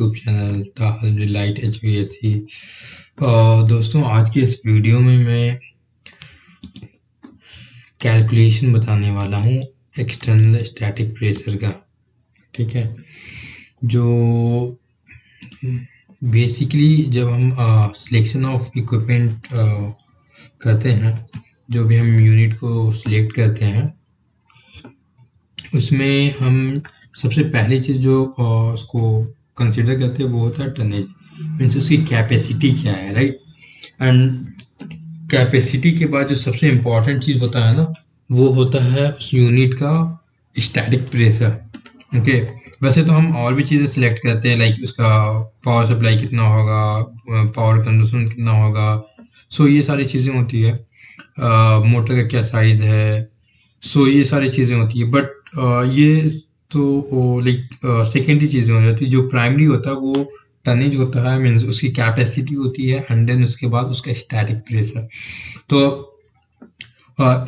YouTube channel Tahir delight HVAC। दोस्तों, आज के इस वीडियो में मैं कैलकुलेशन बताने वाला हूँ एक्सटर्नल स्टैटिक प्रेशर का। ठीक है, जो बेसिकली जब हम सिलेक्शन ऑफ इक्विपमेंट करते हैं, जो भी हम यूनिट को सिलेक्ट करते हैं, उसमें हम सबसे पहली चीज़ जो उसको कंसिडर करते हैं वो होता है टनेज, मीन्स उसकी कैपेसिटी क्या है, राइट। एंड कैपेसिटी के बाद जो सबसे इम्पॉर्टेंट चीज़ होता है ना, वो होता है उस यूनिट का स्टैटिक प्रेशर। ओके, वैसे तो हम और भी चीज़ें सिलेक्ट करते हैं, लाइक उसका पावर सप्लाई कितना होगा, पावर कंजम्पशन कितना होगा, सो ये सारी चीज़ें होती है। मोटर का क्या साइज़ है, सो ये सारी चीज़ें होती है। बट ये तो लाइक सेकेंडरी चीज़ें हो जाती है। जो प्राइमरी होता है वो टनेज होता है, मीन्स उसकी कैपेसिटी होती है, एंड देन उसके बाद उसका स्टैटिक प्रेशर। तो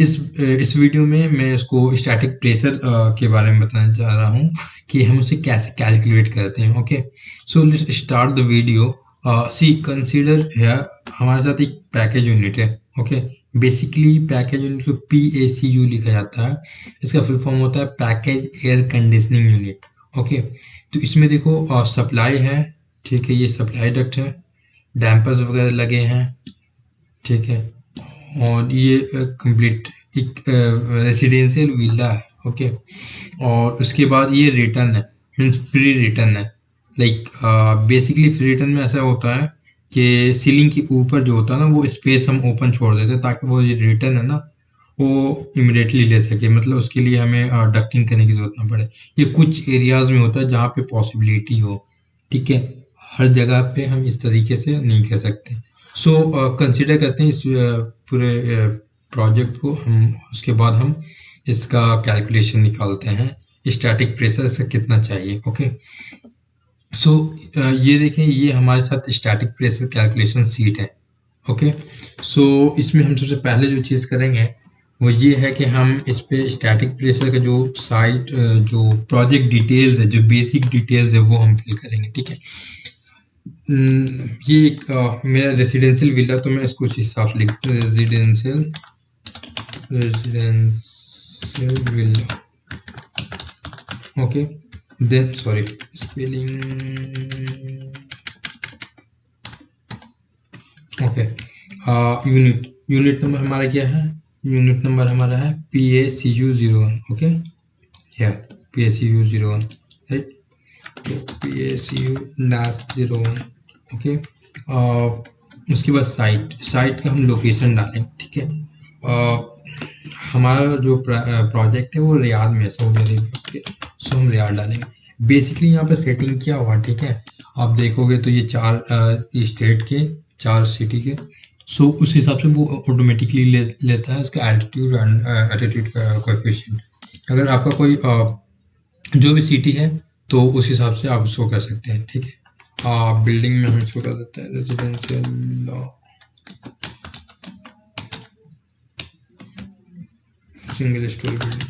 इस वीडियो में मैं इसको स्टैटिक प्रेशर के बारे में बताना चाह रहा हूँ कि हम उसे कैसे कैलकुलेट करते हैं। Okay, so let's start the video. See consider है हमारे साथ एक पैकेज यूनिट है। ओके, बेसिकली पैकेज यूनिट को PACU लिखा जाता है। इसका फुल फॉर्म होता है package air conditioning unit. Okay, तो इसमें देखो सप्लाई है, ठीक है, ये सप्लाई डक्ट है, डैम्पर्स वगैरह लगे हैं, ठीक है, और ये कंप्लीट एक रेसिडेंशियल विला है। ओके, और उसके बाद ये रिटर्न है, मीन्स फ्री रिटर्न है। लाइक बेसिकली फ्री रिटर्न में ऐसा होता है कि सीलिंग के ऊपर जो होता है ना, वो स्पेस हम ओपन छोड़ देते हैं ताकि वो ये रिटर्न है ना वो इमिडिएटली ले सके। मतलब उसके लिए हमें डक्टिंग करने की जरूरत ना पड़े। ये कुछ एरियाज में होता है जहाँ पे पॉसिबिलिटी हो, ठीक है, हर जगह पे हम इस तरीके से नहीं कर सकते। सो कंसिडर करते हैं इस पूरे प्रोजेक्ट को हम, उसके बाद हम इसका कैलकुलेशन निकालते हैं स्टैटिक प्रेशर से कितना चाहिए। ओके, सो ये देखें, ये हमारे साथ स्टैटिक प्रेशर कैलकुलेशन सीट है। ओके, सो इसमें हम सबसे पहले जो चीज़ करेंगे वो ये है कि हम इस पे स्टैटिक प्रेशर का जो साइट जो प्रोजेक्ट डिटेल्स है, जो बेसिक डिटेल्स है, वो हम फिल करेंगे। ठीक है, ये एक मेरा रेसिडेंशियल विला, तो मैं इसको उस हिसाब से लिखता हूँ, residential villa. Okay, then sorry spelling. Okay, unit number हमारा क्या है? यूनिट नंबर हमारा है PACU 01। ओके, या PACU 01, राइट, तो PACU -01। ओके, उसके बाद साइट का हम लोकेशन डालेंगे। ठीक है, हमारा जो प्रोजेक्ट है वो रियाद में है, सऊदी अरेबिया के, सो हम रियाद डालेंगे। बेसिकली यहाँ पे सेटिंग क्या हुआ, ठीक है, आप देखोगे तो ये 4 स्टेट के, 4 सिटी के, सो उस हिसाब से वो ऑटोमेटिकली लेता है इसका एल्टीट्यूड एंड एल्टीट्यूड कोएफिशिएंट। अगर आपका कोई जो भी सिटी है तो उस हिसाब से आप इसको कर सकते हैं। ठीक है, बिल्डिंग में हम इसको कर देते हैं रेजिडेंशियल सिंगल स्टोरी बिल्डिंग।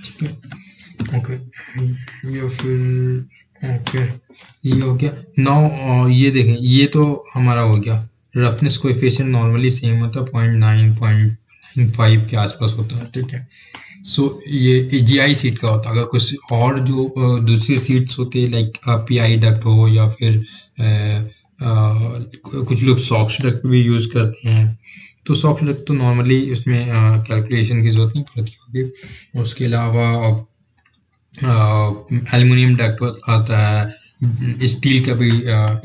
ठीक है, ओके, या फिर ओके, ये हो गया। नाउ ये देखें, ये तो हमारा हो गया। रफनेस कोएफिशिएंट नॉर्मली सेम होता है, 0.9 0.95 के आसपास होता है। ठीक है, सो ये GI सीट का होता है। अगर कुछ और जो दूसरी सीट्स होती है, लाइक PI डक्ट हो, या फिर कुछ लोग सॉक्स डक्ट भी यूज़ करते हैं, तो सॉक्स डक्ट तो नॉर्मली उसमें कैलकुलेशन की जरूरत नहीं पड़ती होगी। उसके अलावा एल्युमिनियम डक्ट आता है, स्टील का भी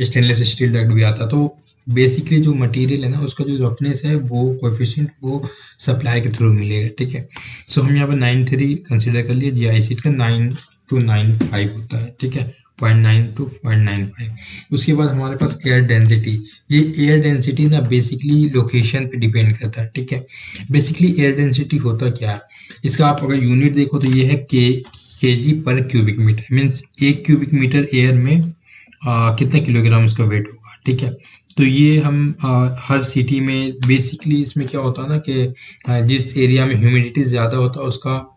स्टेनलेस स्टील डक्ट भी आता है। तो बेसिकली जो मटेरियल है ना, उसका जो रफनेस है, वो कोएफिशिएंट वो सप्लाई के थ्रू मिलेगा। ठीक है, सो हम यहाँ पर 93 कंसिडर कर लिए। GI सीट का 9 to 95 होता है। ठीक है, 0.9 to 0.95। उसके बाद हमारे पास एयर डेंसिटी। ये एयर डेंसिटी ना बेसिकली लोकेशन पे डिपेंड करता है। ठीक है, बेसिकली एयर डेंसिटी होता क्या है, इसका आप अगर यूनिट देखो तो ये है kg पर cubic metre, means 1 cubic metre air में कितने किलोग्राम इसका वेट होगा। ठीक है, तो ये हम हर सिटी में बेसिकली इसमें क्या होता है ना कि जिस एरिया में ह्यूमिडिटी ज़्यादा होता है उसका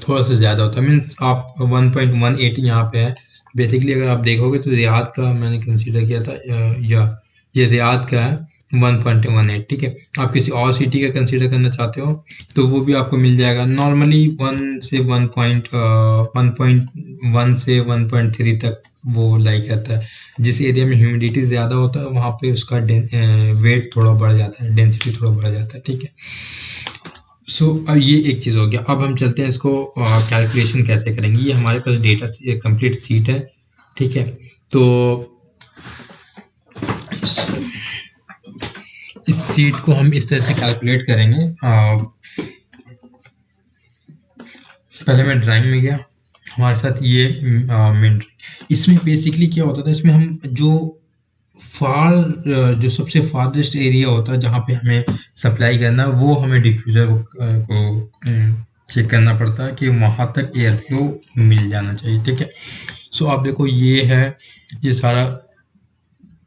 थोड़ा सा ज़्यादा होता है, मीन्स आप 1.18 यहाँ पे है। बेसिकली अगर आप देखोगे तो रियाद का मैंने कंसीडर किया था, या ये रियाद का है 1.18, ठीक है। आप किसी और सिटी का कंसीडर करना चाहते हो तो वो भी आपको मिल जाएगा। नॉर्मली 1 से 1.3 तक वो लाइक रहता है। जिस एरिया में ह्यूमिडिटी ज़्यादा होता है वहाँ पे उसका वेट थोड़ा बढ़ जाता है, डेंसिटी थोड़ा बढ़ जाता है, ठीक है। सो अब ये एक चीज़ हो गया। अब हम चलते हैं इसको कैलकुलेशन कैसे करेंगे। ये हमारे पास डेटा कंप्लीट सीट है, ठीक है। तो इस सीट को हम इस तरह से कैलकुलेट करेंगे। पहले मैं ड्राइंग में गया, हमारे साथ ये मेन इसमें बेसिकली क्या होता था, इसमें हम जो जो सबसे फारदेस्ट एरिया होता है जहाँ पे हमें सप्लाई करना है वो हमें डिफ्यूज़र को चेक करना पड़ता है कि वहाँ तक एयर फ्लो मिल जाना चाहिए, ठीक है। सो आप देखो ये है, ये सारा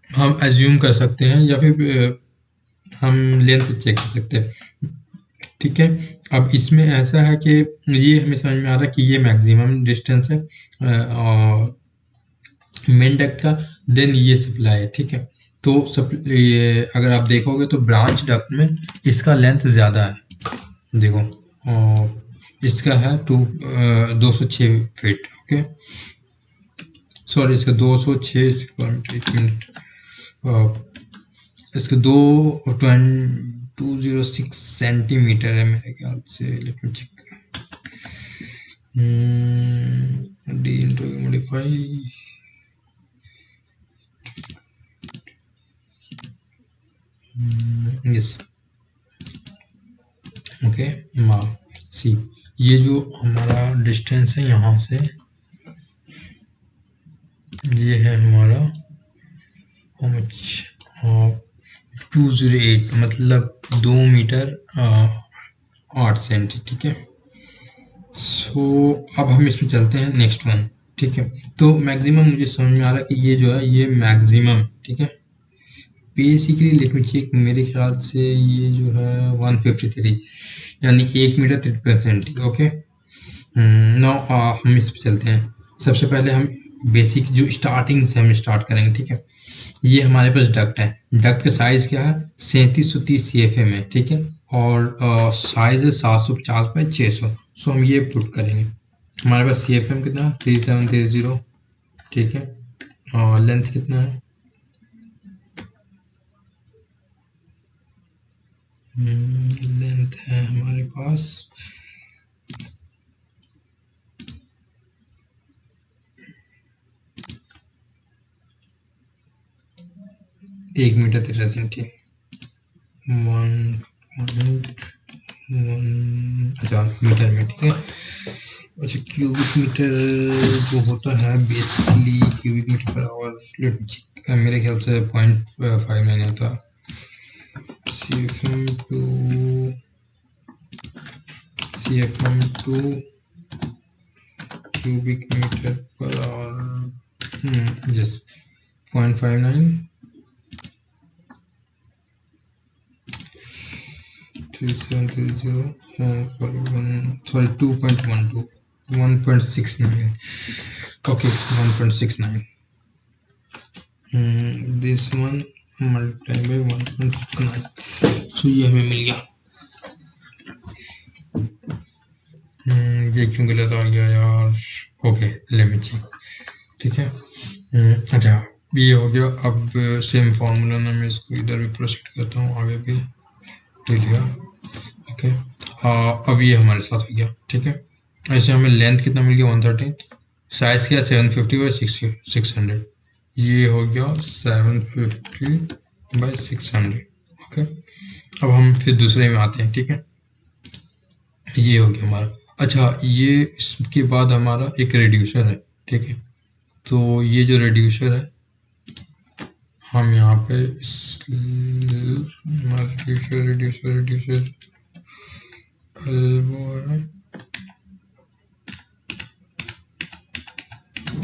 हम एज्यूम कर सकते हैं या फिर हम लेंथ चेक कर सकते हैं, ठीक है। अब इसमें ऐसा है कि ये हमें समझ में आ रहा है कि ये मैक्सिमम डिस्टेंस है मेन डक्ट का, देन ये सप्लाई है, ठीक है। तो ये अगर आप देखोगे तो ब्रांच डक्ट में इसका लेंथ ज़्यादा है, देखो इसका है 206 फीट, ओके। सॉरी, इसका 206 मिनट, इसका 206 सेंटीमीटर है मेरे ख्याल से। Let me check, d into modify, yes, okay. See, ये जो हमारा डिस्टेंस है यहाँ से, ये है हमारा हाउ मच, 208, मतलब 2 मीटर 8 सेंटी, ठीक है। सो अब हम इसमें चलते हैं नेक्स्ट वन, ठीक है। तो मैक्सिमम मुझे समझ में आ रहा है कि ये जो है ये मैक्सिमम, ठीक है। बेसिकली लेट मी चेक, मेरे ख्याल से ये जो है 153, यानी 1 मीटर 53 सेंटी, ओके। नाउ हम इस पे चलते हैं। सबसे पहले हम बेसिक जो स्टार्टिंग से हम स्टार्ट करेंगे, ठीक है। ये हमारे पास डक्ट है, डक्ट का साइज क्या है, 3730 CFM है, ठीक है। और साइज है 750 बाई 600। सो हम ये पुट करेंगे। हमारे पास CFM कितना है, 3730, ठीक है। और लेंथ कितना है, लेंथ है हमारे पास 1 मीटर 13 सेंटी, 1.1, अच्छा मीटर में, ठीक है। अच्छा, क्यूबिक मीटर जो होता है basically cubic metre per hour, मेरे ख्याल से 0.59 होता है। CFM to cubic metre per hour, yes, 0.59, 3730, sorry 2.12, 1.69, okay, 1.69, this one multiplied by 1.69, so ये हमें मिल गया। ये क्यों गलत आ गया यार, ओके लेट मी चेक, ठीक है। अच्छा, ये हो गया। अब सेम फार्मूला ना मैं इसको इधर भी प्रोसीड करता हूँ, आगे भी ले लिया, ओके। अब ये हमारे साथ हो गया, ठीक है। ऐसे हमें लेंथ कितना मिल गया, 130, साइज क्या 750 बाई 600, ये हो गया 750 बाई 600, ओके। अब हम फिर दूसरे में आते हैं, ठीक है। ये हो गया हमारा। अच्छा, ये इसके बाद हमारा एक रिड्यूसर है, ठीक है। तो ये जो रिड्यूसर है, हम यहाँ पे रिड्यूसर वो है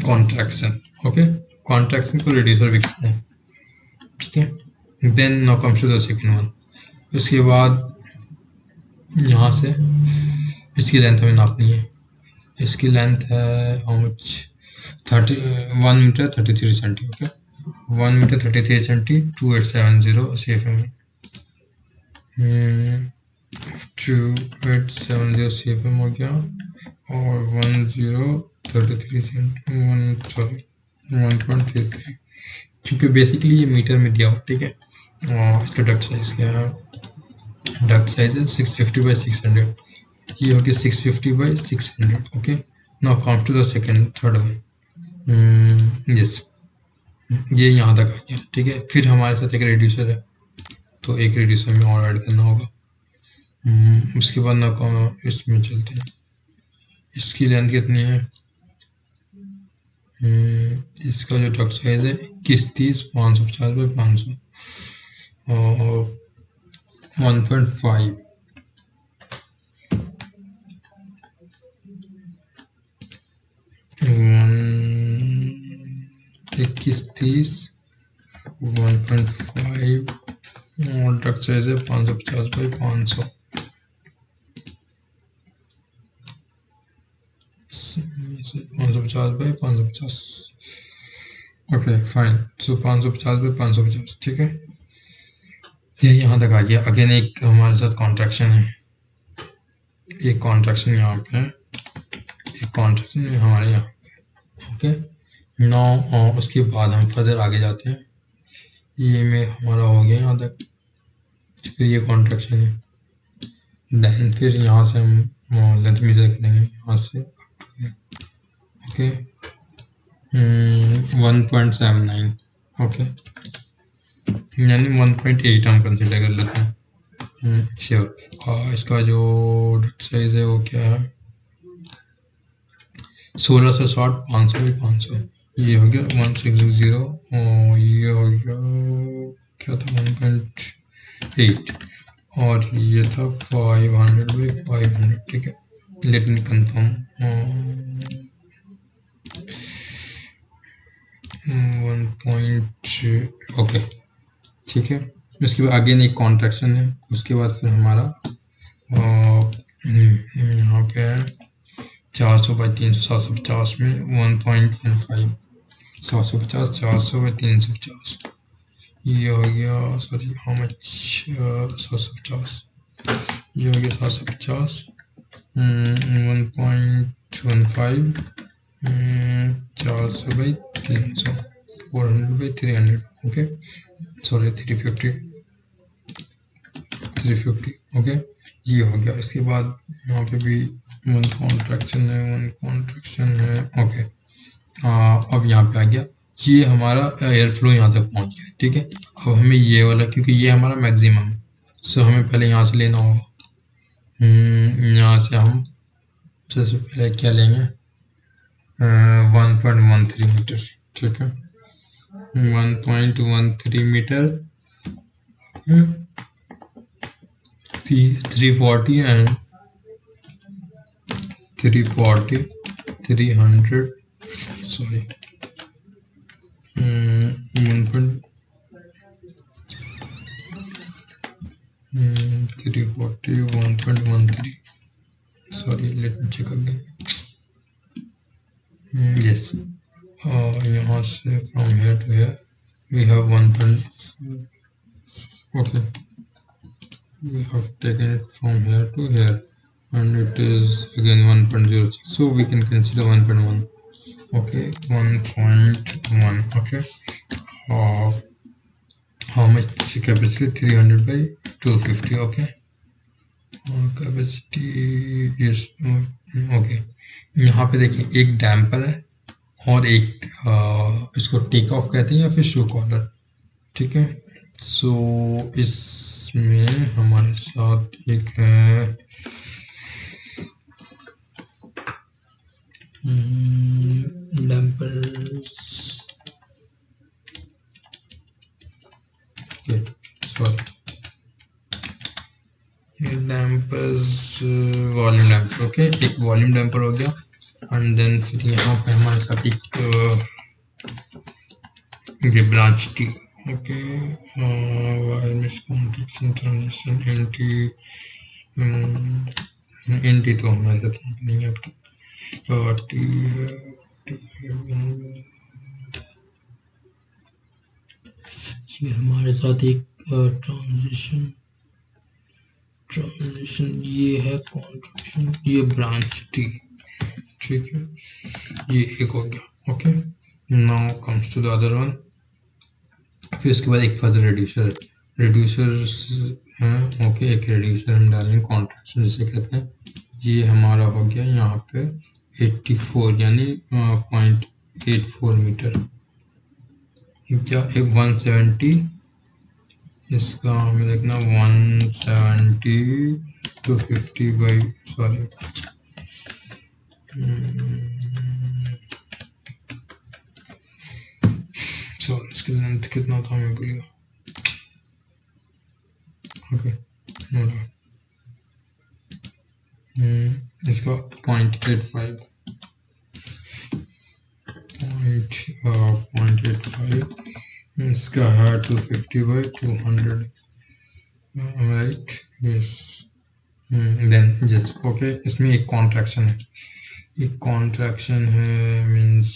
कॉन्ट्रैक्शन, ओके। कॉन्ट्रैक्शन को रिड्यूसर भी कहते हैं, ठीक है। Then now comes to the second one. उसके बाद यहाँ से इसकी लेंथ हमें नापनी है। इसकी लेंथ है how much 1 metre 33 centi. Okay 1 metre 33 centi 2870 CFM 2870 CFM हो गया और 1033 सेंटी 1.33 क्योंकि बेसिकली ये मीटर में दिया हुआ। ठीक है और इसका डक्ट साइज क्या है? डक्ट साइज है 650 बाई 600। ये हो गया 650 by 600। Okay now come to the second third one. Yes ये यहाँ तक आ गया। ठीक है फिर हमारे साथ एक रेड्यूसर है तो एक रेड्यूसर में और ऐड करना होगा। उसके बाद ना इसमें चलते हैं। इसकी लेंथ कितनी है? इसका जो डक्ट साइज है 2130 550 बाई 500 और 1.5 2130 1.5 और डक्ट साइज है 550 by 500 550 by 550। Okay fine so 550 by 550। ठीक है ये यहाँ तक आ गया। अगेन एक हमारे साथ कॉन्ट्रैक्शन है। एक कॉन्ट्रैक्शन यहाँ पे है एक कॉन्ट्रैक्शन हमारे यहाँ पे। ओके नाउ उसके बाद हम फर्दर आगे जाते हैं। ये में हमारा हो गया यहाँ तक। फिर ये कॉन्ट्रैक्शन है देन फिर यहाँ से हम लेंथ मेजर करेंगे यहाँ से। ओके 1.79 ओके यानी 1.8 हम कंसिडर कर लेते हैं। श्योर और इसका जो डक्ट साइज है वो क्या है 1660 500 बाई 500। ये हो गया 1660 और ये हो गया क्या था 1.8 और ये था 500 बाई 500। ठीक है लेट मी कंफर्म 1. ओके ठीक है उसके बाद अगेन एक कॉन्ट्रैक्शन है। उसके बाद फिर हमारा यहाँ पे है 400 बाई 300 750 में 1.15 750 400 बाई 350। ये हो गया सॉरी हाउ मच 750 ये हो गया 750 1.15 400 by 300 400 by 300। Okay sorry 350 okay ये हो गया। इसके बाद यहाँ पे भी वन कॉन्ट्रैक्शन है। ओके अब यहाँ पे आ गया। ये हमारा एयर फ्लो यहाँ तक पहुँच गया। ठीक है अब हमें ये वाला क्योंकि ये हमारा मैक्सिमम है सो हमें पहले यहाँ से लेना होगा। यहाँ से हम सबसे पहले क्या लेंगे 1.13 मीटर। ठीक है 1.13 metre 340 and 340 300 sorry 340 1.13 sorry let me check again yes यहाँ से from here to here we have 1. okay we have taken it from here to here and it is again 1.06 so we can consider 1.1. okay 1.1 okay how much capacity 300 by 250 okay capacity yes okay. यहाँ पे देखिए एक damper है और एक इसको take off कहते हैं या फिर शो कॉलर। ठीक है सो इसमें हमारे साथ एक है damper sorry dampers volume damper. Okay एक वॉल्यूम डैम्पर हो गया एंड देन फिर यहाँ पे हमारे साथ एक branch tea okay, wire miss contraction transition anti तो हमारे साथ नहीं है अब तक। टी ये हमारे साथ एक ट्रांजिशन ये है कॉन्ट्रैक्शन, ये ब्रांच टी, ठीक है, ये एक हो गया। Okay, now comes to the other one. फिर इसके बाद एक फर्दर रिड्यूसर है। ओके, एक रिड्यूसर हम डालेंगे, कॉन्ट्रैक्शन जिसे कहते हैं। ये हमारा हो गया यहाँ पे 84 यानी 0.84 मीटर, क्या एक 170, इसका हमें देखना 170 to 50 बाई सॉरी इसकी लेंथ कितना था मैं भूल गया। ओके, इसका 0.85 इसका है 250 by 200, right, yes. Then just okay, इसमें एक कॉन्ट्रैक्शन है, मीन्स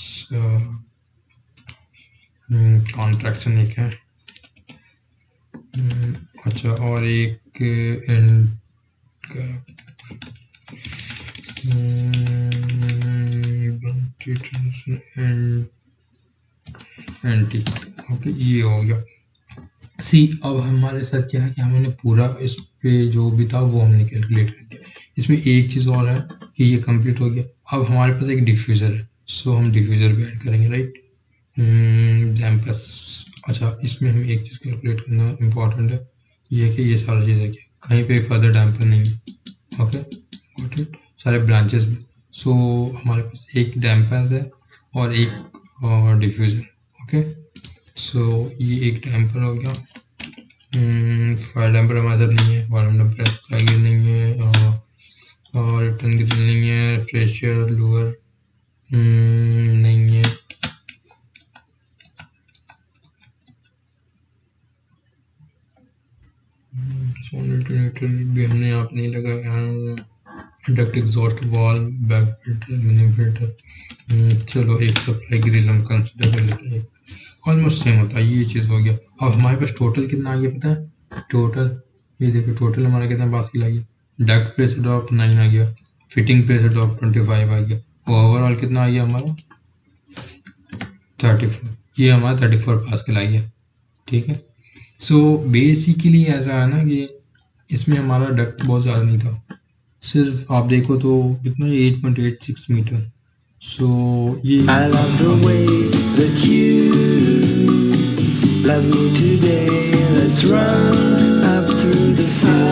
कॉन्ट्रैक्शन एक है। अच्छा, और एक एंटी। ओके, ये हो गया। सी, अब हमारे साथ क्या है कि हमने पूरा इस पे जो भी था वो हमने कैलकुलेट कर दिया। इसमें एक चीज़ और है कि ये कंप्लीट हो गया। अब हमारे पास एक डिफ्यूज़र है, सो हम डिफ्यूज़र भी ऐड करेंगे, राइट। डैम्पर्स, अच्छा, इसमें हमें एक चीज़ कैलकुलेट करना इम्पॉर्टेंट है, ये है कि ये सारा चीज़ है कि कहीं पे फर्दर डैम्पर नहीं है। ओके, गॉट इट, सारे ब्रांचेस में। सो हमारे पास एक डैम्पर है और एक डिफ्यूज़र। ओके, सो ये एक डैम्पर हो गया। फायर डैम्पर हमारे साथ नहीं है, वॉल्यूम डैम्पर ग्रिल नहीं है, और रिटर्न ग्रिल नहीं है, फ्रेशर लोअर नहीं है। साउंड अल्टरनेटर भी हमने यहाँ पे नहीं लगाया। Duct exhaust valve, back filter, mini filter. चलो, एक सप्लाई ग्रिल हम कंसिडर कर लेते हैं, ऑलमोस्ट सेम होता है। ये चीज़ हो गया। अब हमारे पास टोटल कितना आ गया पता है? टोटल ये देखो, टोटल हमारा कितना बास्केट आ गया। डक्ट प्रेशर ड्रॉप 9 आ गया, फिटिंग प्रेशर ड्रॉप 25 आ गया, ओवरऑल कितना आ गया हमारा 34। ये हमारा 34 पास्कल आ गया, ठीक है। सो बेसिकली ऐसा है ना कि इसमें हमारा डक्ट बहुत ज़्यादा नहीं था, सिर्फ आप देखो तो कितना 8.86 मीटर। सो ये I love the way that you love me today. Let's run up through the fire.